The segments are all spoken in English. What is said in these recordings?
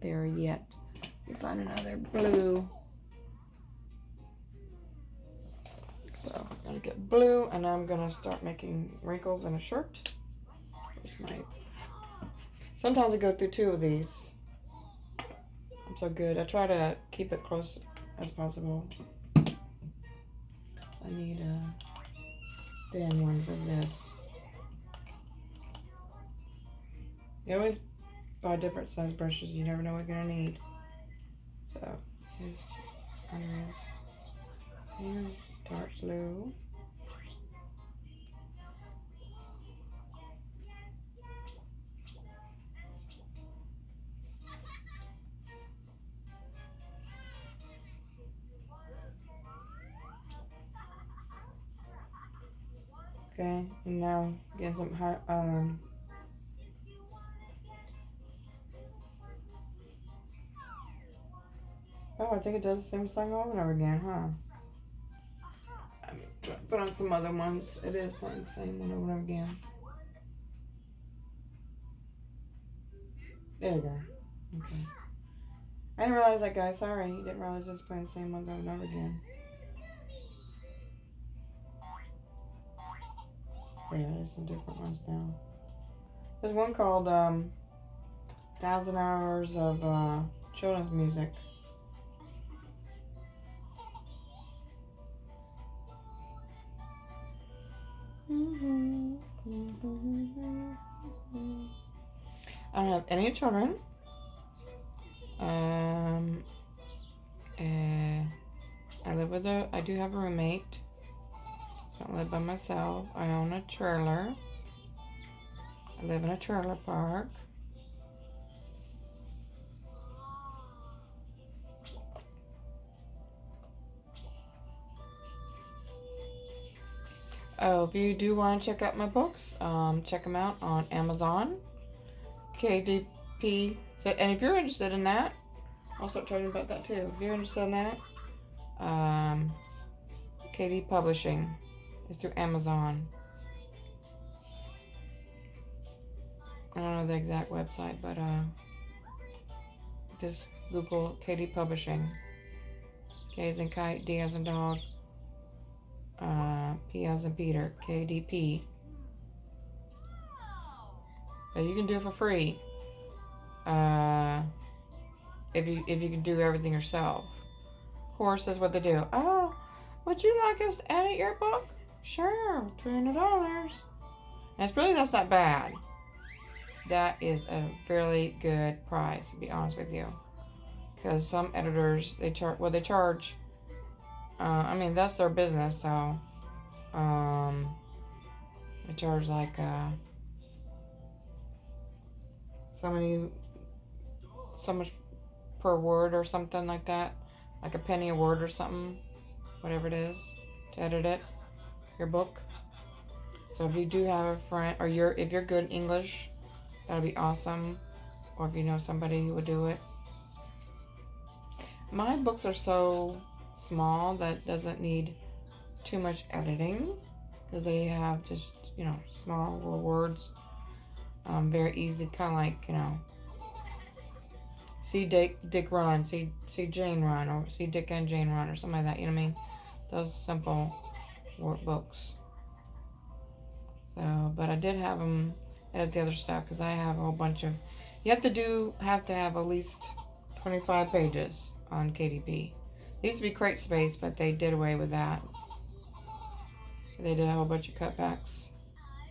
there yet. Let me find another blue. So I'm gonna get blue, and I'm gonna start making wrinkles in a shirt. Here's my. Sometimes I go through 2 of these. I'm so good. I try to keep it close as possible. I need a thin one for this. You always buy different size brushes. You never know what you're gonna need. So here's dark blue. Okay, and now getting some high, oh, I think it does the same song over and over again, huh? Put on some other ones. It is playing the same one over and over again. There we go. Okay. I didn't realize that, guys. Sorry. Didn't realize it's playing the same ones over and over again. Yeah, there's some different ones now. There's one called 1,000 Hours of Children's Music. I don't have any children. I do have a roommate. So I don't live by myself. I own a trailer. I live in a trailer park. Oh, if you do want to check out my books, check them out on Amazon. KDP. So, and if you're interested in that, I'll start talking about that too. If you're interested in that, KD Publishing is through Amazon. I don't know the exact website, but just Google KD Publishing. K as in kite, D as in dog, P as in Peter, KDP. But you can do it for free. If you can do everything yourself. Of course, that's what they do. Oh, would you like us to edit your book? Sure, $200. And that's not bad. That is a fairly good price, to be honest with you. Because some editors, they charge. I mean, that's their business, so they charge like so much per word or something like that, like a penny a word or something, whatever it is, to edit it, your book. So if you do have a friend, or if you're good in English, that'd be awesome. Or if you know somebody who would do it. My books are so small that doesn't need too much editing, because they have just, small little words. Very easy, kind of like, see Dick run, see Jane run, or see Dick and Jane run, or something like that, you know what I mean? Those simple workbooks. So, but I did have them edit the other stuff, because I have a whole bunch of, you have to have at least 25 pages on KDP. It used to be CreateSpace, but they did away with that. They did a whole bunch of cutbacks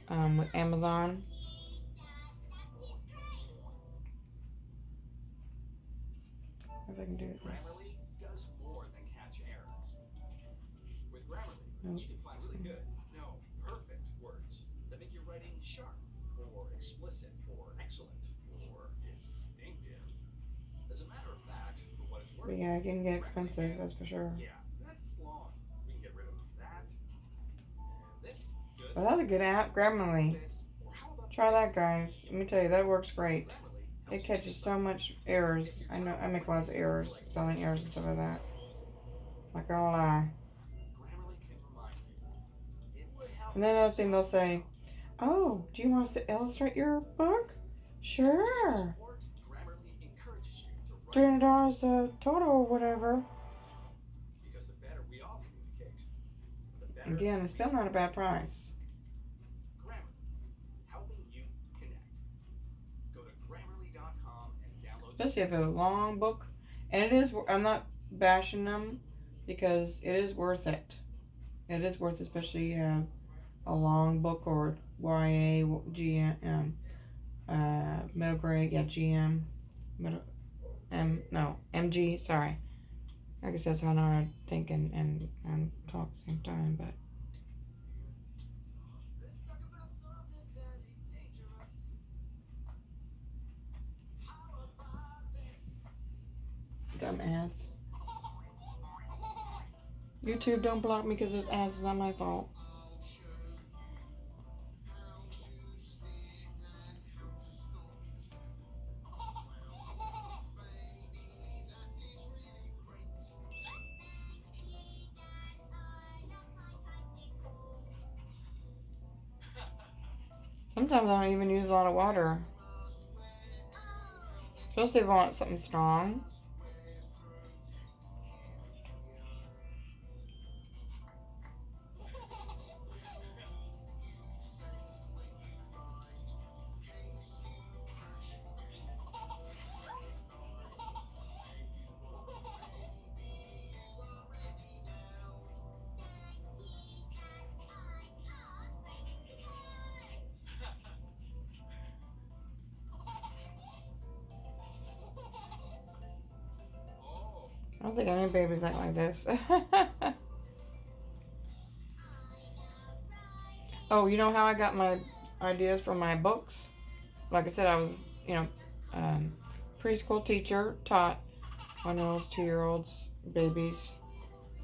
with Amazon. If I can do it. Grammarly does more than catch errors. With Grammarly, you can find really good, perfect words that make your writing sharp, or explicit, or excellent, or distinctive. As a matter of fact, for what it's worth, But yeah, it can get expensive, that's for sure. Yeah, that's long. We can get rid of that. And this, good. Well, that's a good app, Grammarly. Try that, guys. Let me tell you, that works great. It catches so much errors. I know I make lots of errors, spelling errors and stuff like that. Not gonna lie. And then another thing, they'll say, "Oh, do you want us to illustrate your book?" Sure. $300 total or whatever. Because the better we all communicate, the better. Again, it's still not a bad price. Grammarly, helping you connect. Go to Grammarly.com and download. Especially if it's a long book. And it is, I'm not bashing them because it is worth it. It is worth it, especially if you have a long book or YA, GM, middle grade, yeah, GM, MG, sorry. I guess that's how I think and talk at the same time, but. Let's talk about something that ain't dangerous. How about this? Dumb ads. YouTube, don't block me because there's ads. It's not my fault. Sometimes I don't even use a lot of water. Especially if I want something strong. I don't think any babies act like this. Oh, you know how I got my ideas for my books? Like I said, I was, preschool teacher, taught 1-year-olds, 2-year-olds, babies.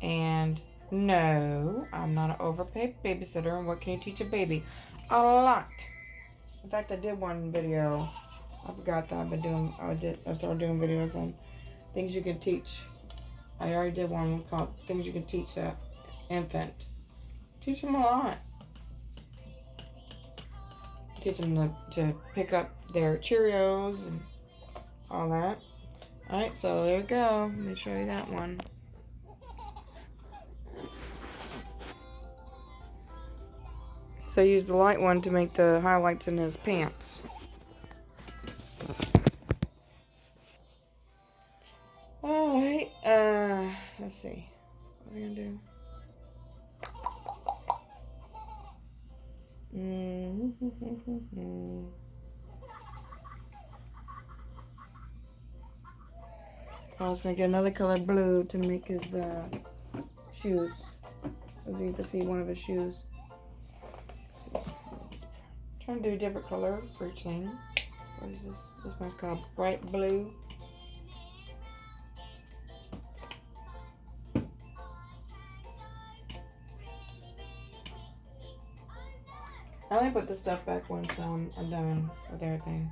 And no, I'm not an overpaid babysitter. And what can you teach a baby? A lot. In fact, I did one video. I forgot that I started doing videos on things you can teach. I already did one called Things You Can Teach an Infant. Teach them a lot. Teach them to pick up their Cheerios and all that. Alright, so there we go. Let me show you that one. So I used the light one to make the highlights in his pants. Alright, let's see. What are we gonna do? I was gonna get another color blue to make his shoes. So you can see one of his shoes. Trying to do a different color for each thing. What is this? This one's called bright blue. I only put this stuff back once I'm done with everything.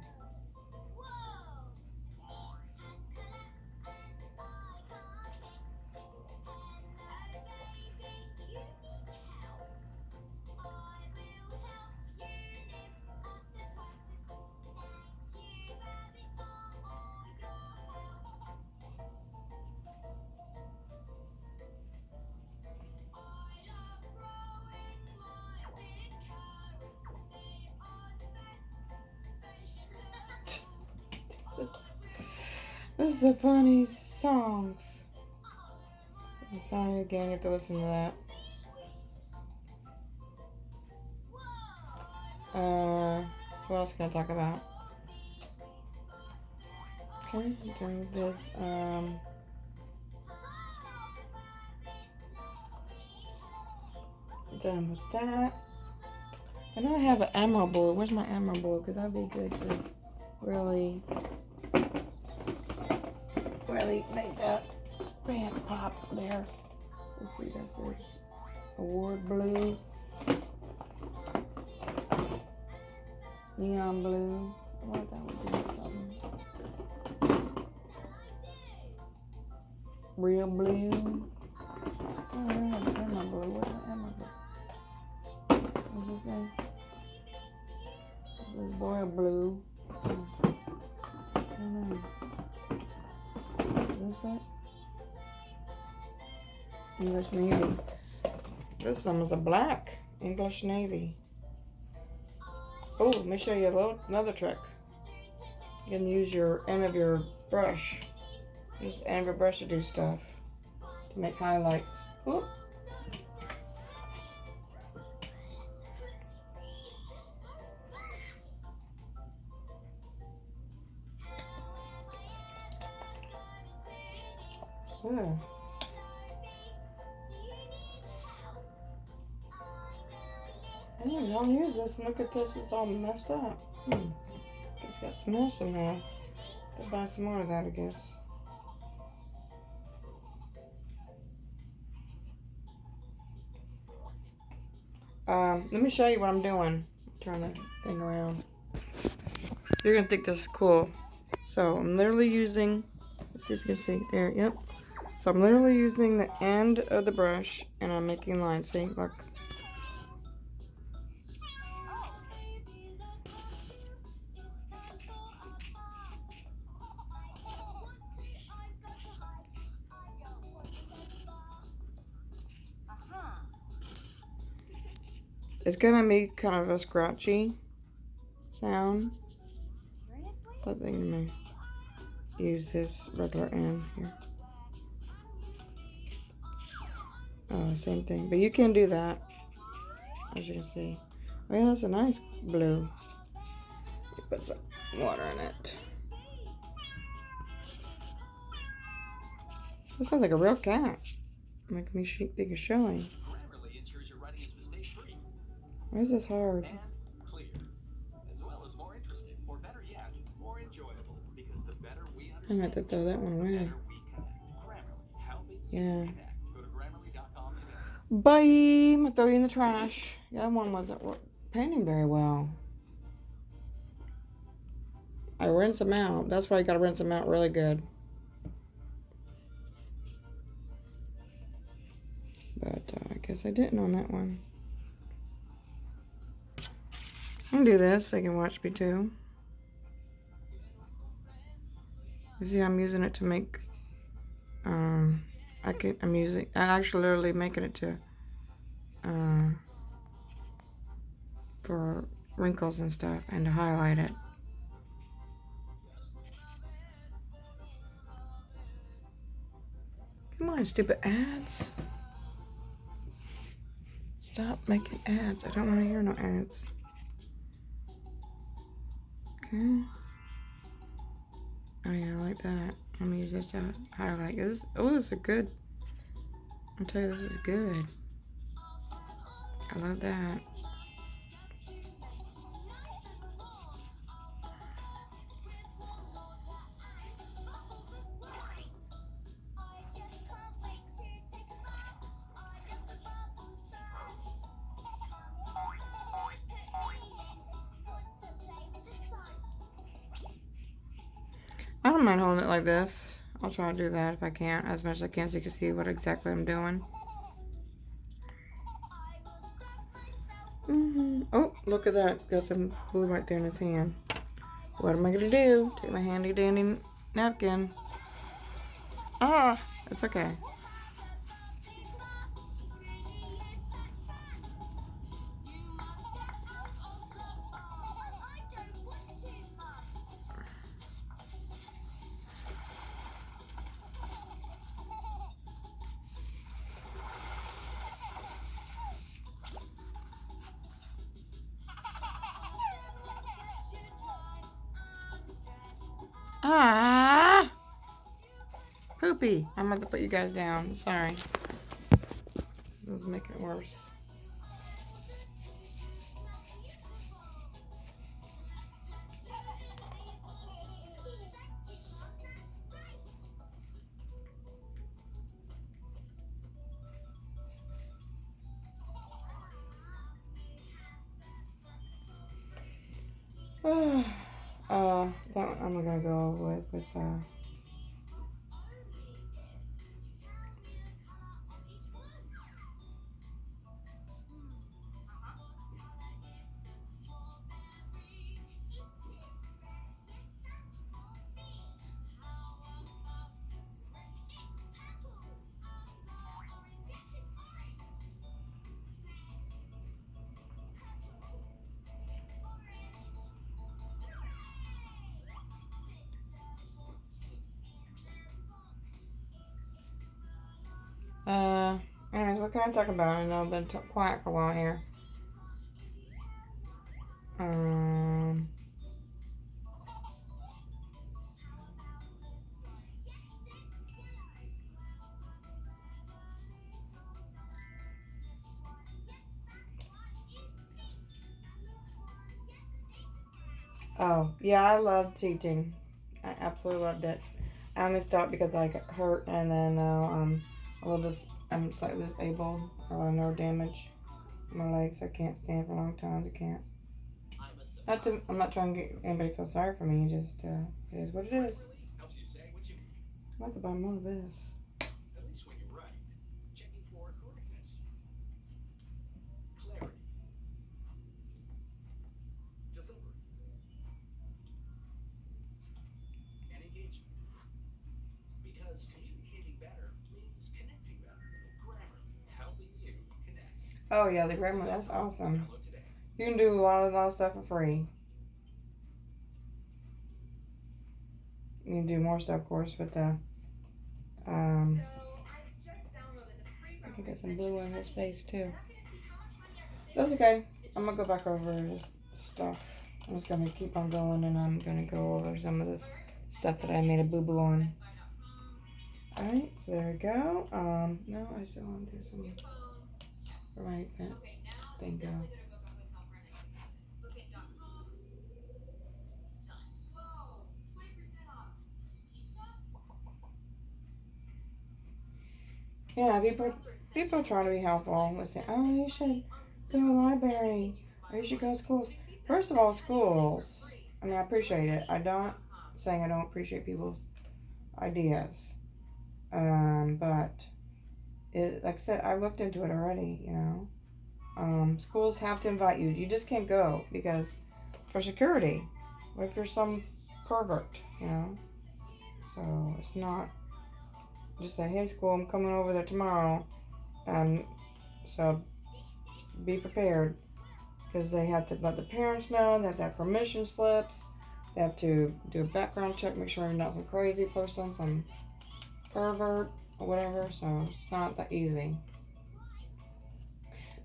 This is the funny songs. I'm sorry again, you have to listen to that. So what else can I talk about? Okay, do this, done with that. I know I have an emerald blue. Where's my emerald blue? Because that'd be good to really make that band pop there. Let's see, this is award blue, neon blue. I wonder that would do something. Real blue. Oh, I don't have an emerald blue. Where's my emerald blue? What's his name? This boy blue. I don't know. that? English Navy. This one was a black English Navy. Oh, let me show you another trick. You can use your end of your brush. Use the end of your brush to do stuff. To make highlights. Oop. Yeah. I don't use this. Look at this. It's all messed up. It's got some mess in there. I'll buy some more of that, I guess. Let me show you what I'm doing. Turn the thing around. You're going to think this is cool. So I'm literally using, let's see if you can see there, yep. So I'm literally using the end of the brush and I'm making lines. See, look. It's gonna make kind of a scratchy sound. So I think I'm gonna use this regular end here. Oh, same thing. But you can do that, as you can see. Oh yeah, that's a nice blue. You put some water in it. This sounds like a real cat. Make me think you're showing. Grammarly ensures your writing is mistake-free Why is this hard? and clear, as well as more interesting, or better yet, more enjoyable. Because the better we I'm gonna have to throw that one the away. better we connect. Grammarly, helping you Yeah. connect. Go to Grammarly.com today. Bye. I'm gonna throw you in the trash. The other one wasn't painting very well. I rinse them out. That's why you gotta rinse them out really good. But I guess I didn't on that one. I'm gonna do this so you can watch me too. You see, I'm using it to make. I'm actually literally making it to. For wrinkles and stuff and to highlight it. Come on, stupid ads. Stop making ads. I don't want to hear no ads. Okay. Oh yeah, I like that. I'm gonna use this to highlight. This is good. I'll tell you, this is good. I love that. I don't mind holding it like this. I'll try to do that if I can, as much as I can, so you can see what exactly I'm doing. Oh, look at that. Got some glue right there in his hand. What am I going to do? Take my handy dandy napkin. Ah, it's okay. Ah! Poopy. I'm going to put you guys down. Sorry. This is making it worse. That one I'm going to go with what can I talk about? I know I've been quiet for a while here. Oh, yeah, I loved teaching. I absolutely loved it. I only stopped because I got hurt, and then now I'm slightly disabled. Nerve damage in my legs. I can't stand for long times. I can't. I'm not trying to get anybody to feel sorry for me. Just it is what it is. Helps you say what you mean. I'm about to buy more of this. At least when you write. Checking for correctness. Clarity. Delivery. And engagement. Because communicating better means connecting better. Grammarly, helping you connect. Oh yeah, the Grammarly. That's awesome. Download today. You can do a lot of stuff for free. You can do more stuff, of course, with the I can get some blue on his face too. That's okay. I'm gonna go back over this stuff. I'm just gonna keep on going, and I'm gonna go over some of this stuff that I made a boo-boo on. Alright, so there we go. No, I still want to do some for my event. Thank you. Yeah, people try to be helpful. They say, oh, you should go to the library, or you should go to schools. First of all, schools, I mean, I appreciate it. I don't saying I don't appreciate people's ideas. But like I said, I looked into it already, you know. Schools have to invite you. You just can't go because for security. What if you're some pervert, you know? So it's not just say, hey, school, I'm coming over there tomorrow. And so be prepared because they have to let the parents know. They have to have permission slips. They have to do a background check, make sure you're not some crazy person, some pervert or whatever. So it's not that easy.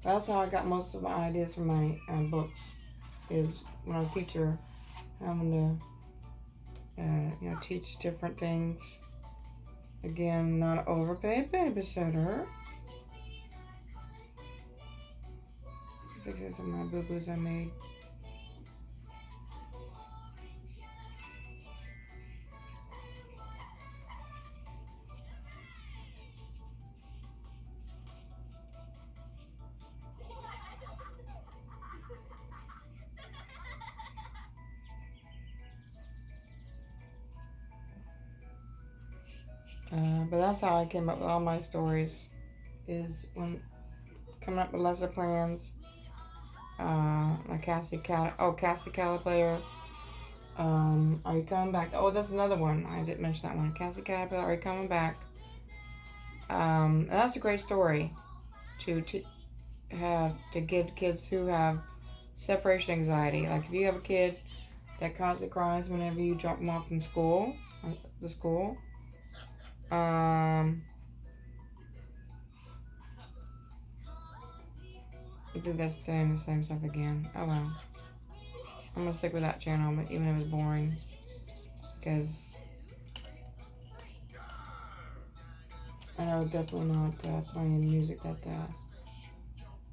That's how I got most of my ideas for my books. Is when I was a teacher, having to teach different things. Again, not an overpaid babysitter. I think these are my boo-boos I made. But that's how I came up with all my stories, is when coming up with lesson plans. Like Cassie Caterpillar. Are you coming back? Oh, that's another one. I didn't mention that one. Cassie Caterpillar, are you coming back? And that's a great story to have to give kids who have separation anxiety. Like if you have a kid that constantly cries whenever you drop them off from school, the school. I think that's saying the same stuff again. Oh well. I'm gonna stick with that channel, but even if it's boring, because I know definitely not playing music that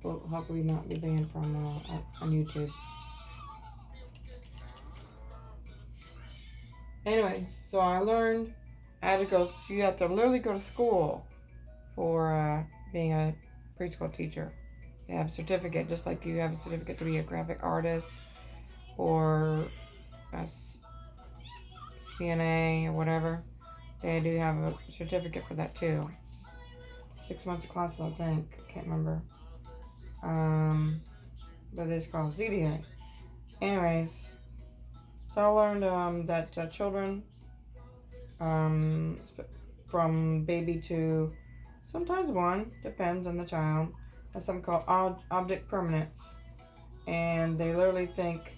will hopefully not be banned from on YouTube. Anyways, so I learned you have to literally go to school for being a preschool teacher. You have a certificate, just like you have a certificate to be a graphic artist or a CNA or whatever. They do have a certificate for that too. 6 months of classes, I think. I can't remember. But it's called CDA. Anyways, so I learned that children from baby to sometimes 1, depends on the child, has something called object permanence. And they literally think,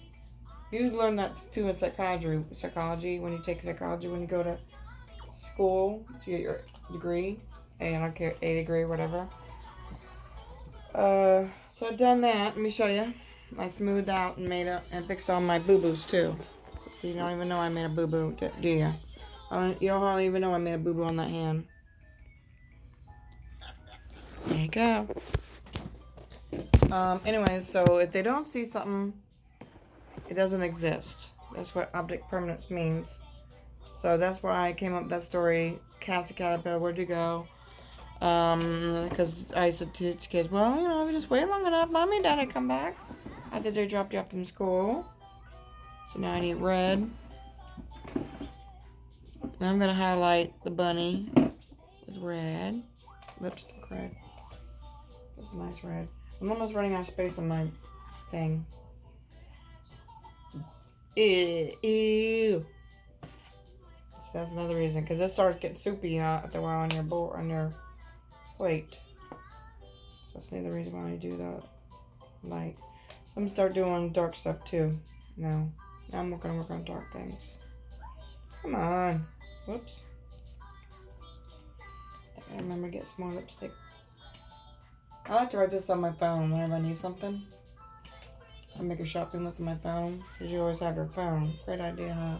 you learn that too in psychology, when you take psychology, when you go to school to get your degree, A degree, whatever. So I've done that. Let me show you. I smoothed out and made up and fixed all my boo-boos too. So you don't even know I made a boo-boo, do you? You don't hardly even know I made a boo-boo on that hand. There you go. Anyways, so if they don't see something, it doesn't exist. That's what object permanence means. So that's why I came up with that story. Cassie Caterpillar, where'd you go? Because I used to teach kids, well, you know, if you just wait long enough, mommy and daddy come back after they dropped you off from school. So now I need red. Now I'm going to highlight the bunny with red. Lipstick red. This is a nice red. I'm almost running out of space on my thing. Ew. So that's another reason, because this starts getting soupy after a while on your board, on your plate. So that's another reason why I do that. Light. So I'm gonna start doing dark stuff too. Now I'm gonna work on dark things. Come on. Whoops. I gotta remember to get some more lipstick. I like to write this on my phone whenever I need something. I make a shopping list on my phone, because you always have your phone. Great idea, huh?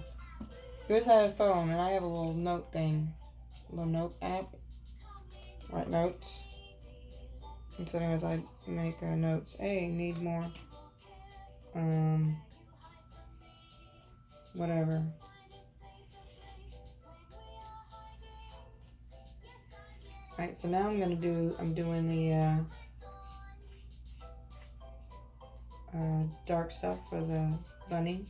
You always have a phone, and I have a little note thing. A little note app. Write notes. And so anyways, I make notes. Hey, need more. Whatever. Alright, so now I'm doing the dark stuff for the bunny.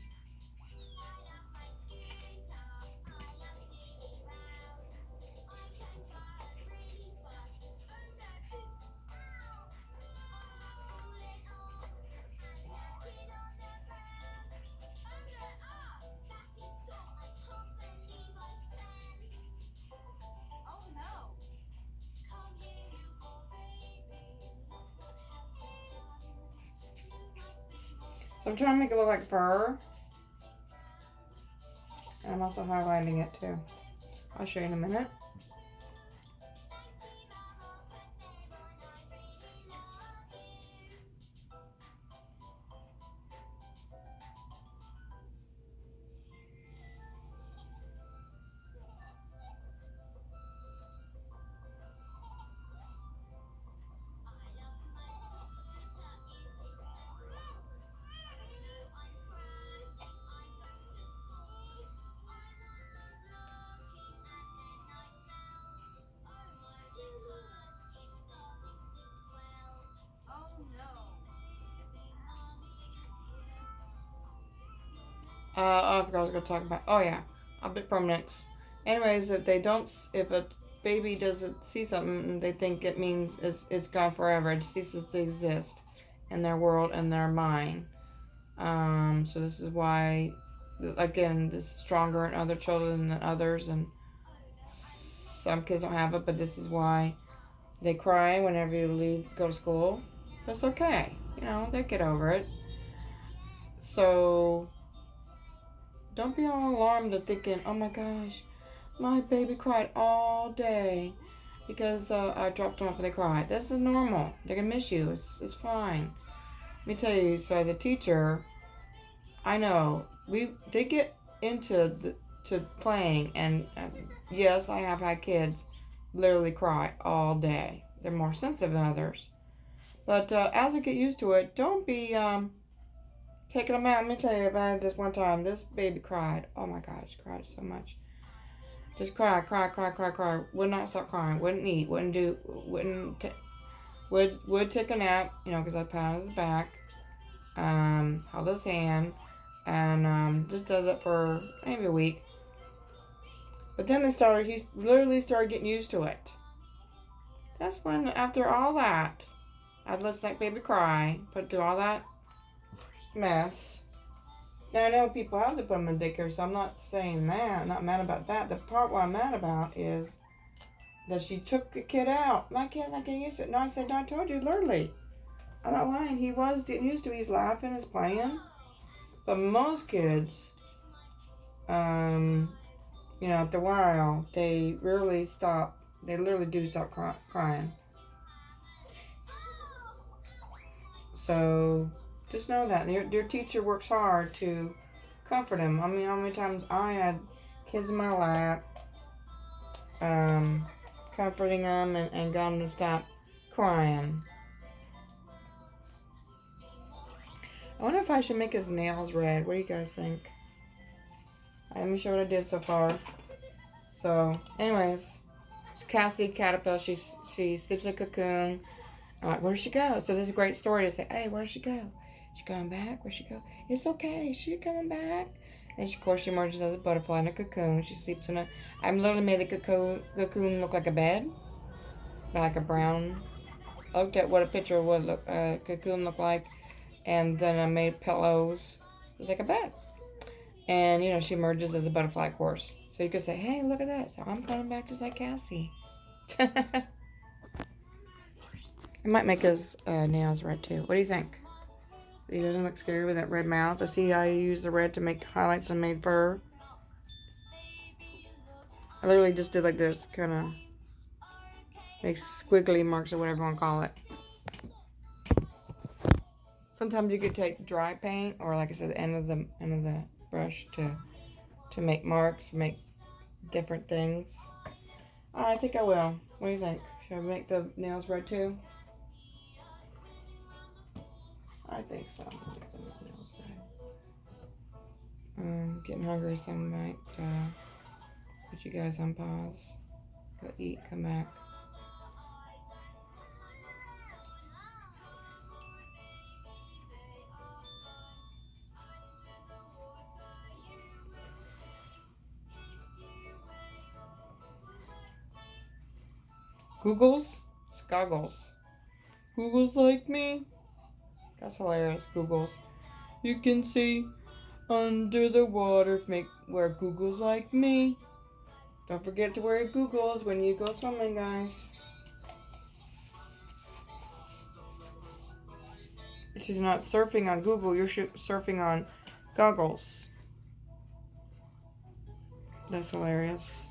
So I'm trying to make it look like fur. And I'm also highlighting it too. I'll show you in a minute. I forgot I was going to talk about. Oh yeah, object permanence. Anyways, if a baby doesn't see something, they think it means it's gone forever. It ceases to exist in their world and their mind. So this is why, again, this is stronger in other children than others, and some kids don't have it. But this is why they cry whenever you go to school. But it's okay. You know, they get over it. So don't be all alarmed and thinking, oh my gosh, my baby cried all day because I dropped them off and they cried. This is normal. They're going to miss you. It's fine. Let me tell you, so as a teacher, I know they get into to playing, and yes, I have had kids literally cry all day. They're more sensitive than others. But as I get used to it, don't be taking them out. Let me tell you, if I had this one time, this baby cried. Oh my gosh, cried so much. Just cry. Would not stop crying. Wouldn't eat. Would take a nap. You know, because I pat on his back, held his hand, and just does it for maybe a week. But then he literally started getting used to it. That's when, after all that, I'd let that baby cry, put through all that mess. Now I know people have to put them in daycare, so I'm not saying that. I'm not mad about that. The part what I'm mad about is that she took the kid out. My kid's not getting used to it. No, I said, no, I told you, literally. I'm not lying. He was getting used to it. He's laughing, he's playing. But most kids, you know, after a while, they really do stop crying. So just know that your teacher works hard to comfort him. I mean, how many times I had kids in my lap, comforting them and got them to stop crying. I wonder if I should make his nails red. What do you guys think? Let me show what I did so far. So, anyways, Cassie Caterpillar, she sleeps in a cocoon. I'm like, where'd she go? So this is a great story to say, hey, where'd she go? She coming back? Where'd she go? It's okay. She coming back. And of course, she emerges as a butterfly in a cocoon. She sleeps in a... I literally made the cocoon look like a bed. Like a brown... I looked at what a picture would look... cocoon look like. And then I made pillows. It was like a bed. And, you know, she emerges as a butterfly, of course. So you could say, hey, look at that. So I'm coming back just like Cassie. I might make his nails red, too. What do you think? He doesn't look scary with that red mouth. I see how you use the red to make highlights and made fur. I literally just did like this, kind of make squiggly marks or whatever you want to call it. Sometimes you could take dry paint or, like I said, the end of the brush to make marks, make different things. I think I will. What do you think? Should I make the nails red too? I think so. I'm gonna make the nails red. I'm getting hungry, so I might put you guys on pause. Go eat, come back. Googles? Scoggles. Googles like me? That's hilarious. Googles. You can see under the water, wear googles like me. Don't forget to wear your googles when you go swimming, guys. This is not surfing on Google, you're surfing on goggles. That's hilarious.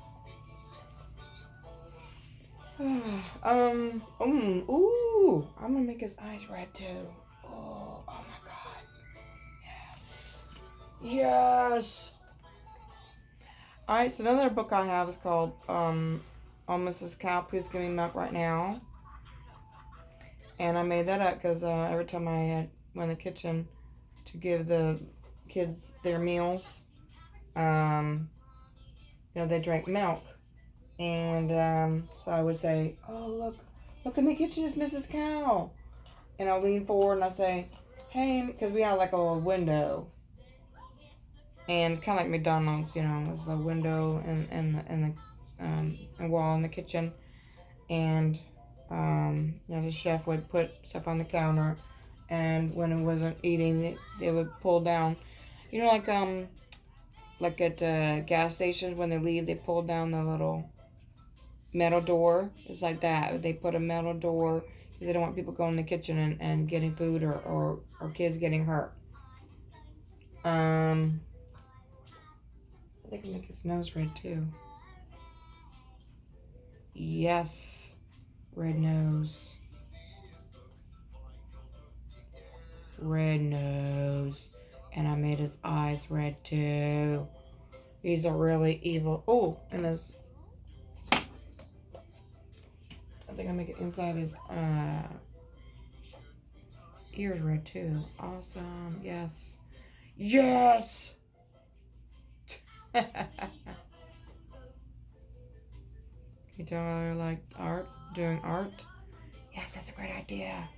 Ooh, I'm gonna make his eyes red too. Oh my god. Yes. Yes. Alright, so another book I have is called Oh Mrs. Cow, Please Give Me Milk Right Now. And I made that up because every time I went in the kitchen to give the kids their meals, you know, they drank milk. And so I would say, oh, look in the kitchen, it's Mrs. Cow. And I'll lean forward and I say, hey, because we had like a little window. And kind of like McDonald's, you know, was the window and the wall in the kitchen. And, you know, the chef would put stuff on the counter. And when it wasn't eating, they would pull down. You know, like at gas stations, when they leave, they pull down the little metal door. It's like that. They put a metal door because they don't want people going in the kitchen and getting food or kids getting hurt. They can make his nose red too. Yes. Red nose. Red nose. And I made his eyes red too. He's a really evil. Oh, and his... I think I make it inside his ears red too. Awesome. Yes. Yes! Can you tell I like art? Doing art? Yes, that's a great idea.